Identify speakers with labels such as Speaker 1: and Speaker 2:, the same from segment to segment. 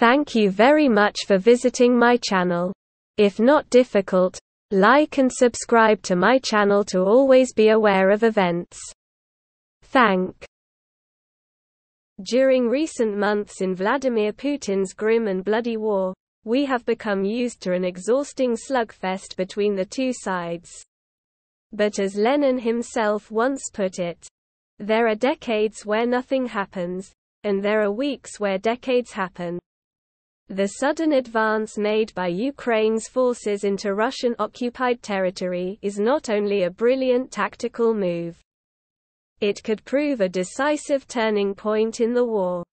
Speaker 1: Thank you very much for visiting my channel. If not difficult, like and subscribe to my channel to always be aware of events. During recent months in Vladimir Putin's grim and bloody war, we have become used to an exhausting slugfest between the two sides. But as Lenin himself once put it, there are decades where nothing happens, and there are weeks where decades happen. The sudden advance made by Ukraine's forces into Russian-occupied territory is not only a brilliant tactical move. It could prove a decisive turning point in the war.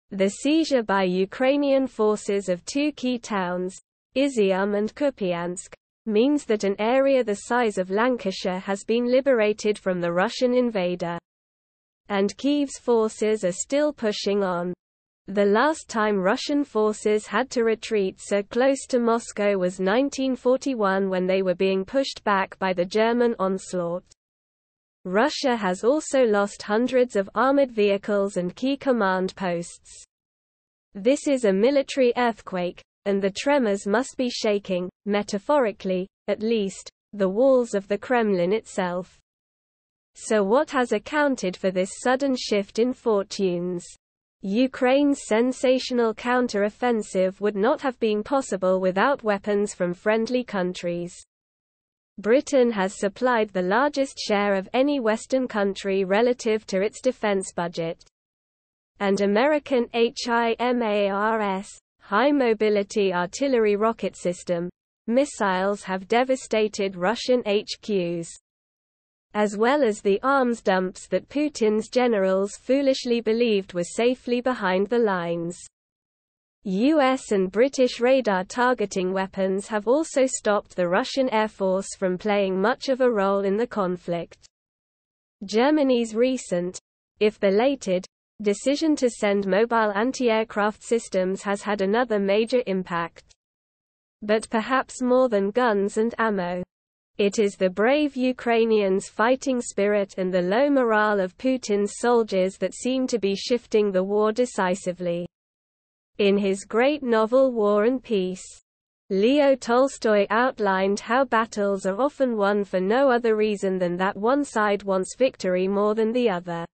Speaker 1: The seizure by Ukrainian forces of two key towns, Izium and Kupiansk, means that an area the size of Lancashire has been liberated from the Russian invader. And Kyiv's forces are still pushing on. The last time Russian forces had to retreat so close to Moscow was 1941, when they were being pushed back by the German onslaught. Russia has also lost hundreds of armored vehicles and key command posts. This is a military earthquake, and the tremors must be shaking, metaphorically, at least, the walls of the Kremlin itself. So what has accounted for this sudden shift in fortunes? Ukraine's sensational counter-offensive would not have been possible without weapons from friendly countries. Britain has supplied the largest share of any Western country relative to its defense budget. And American HIMARS, High Mobility Artillery Rocket System, missiles have devastated Russian HQs, as well as the arms dumps that Putin's generals foolishly believed were safely behind the lines. US and British radar targeting weapons have also stopped the Russian Air Force from playing much of a role in the conflict. Germany's recent, if belated, decision to send mobile anti-aircraft systems has had another major impact. But perhaps more than guns and ammo, it is the brave Ukrainians' fighting spirit and the low morale of Putin's soldiers that seem to be shifting the war decisively. In his great novel War and Peace, Leo Tolstoy outlined how battles are often won for no other reason than that one side wants victory more than the other.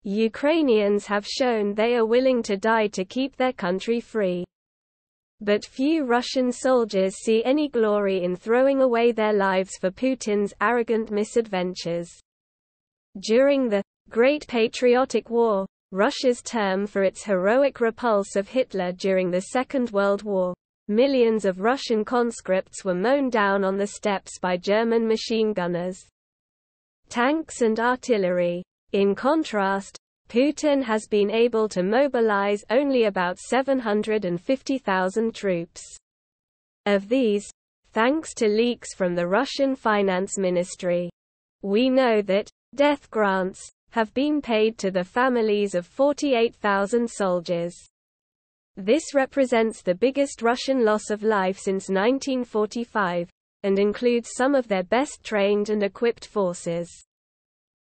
Speaker 1: Ukrainians have shown they are willing to die to keep their country free. But few Russian soldiers see any glory in throwing away their lives for Putin's arrogant misadventures. During the Great Patriotic War, Russia's term for its heroic repulse of Hitler during the Second World War, millions of Russian conscripts were mown down on the steppes by German machine gunners, tanks and artillery. In contrast, Putin has been able to mobilize only about 750,000 troops. Of these, thanks to leaks from the Russian Finance Ministry, we know that death grants have been paid to the families of 48,000 soldiers. This represents the biggest Russian loss of life since 1945, and includes some of their best trained and equipped forces.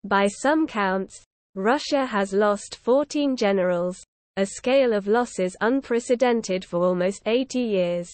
Speaker 1: By some counts, Russia has lost 14 generals, a scale of losses unprecedented for almost 80 years.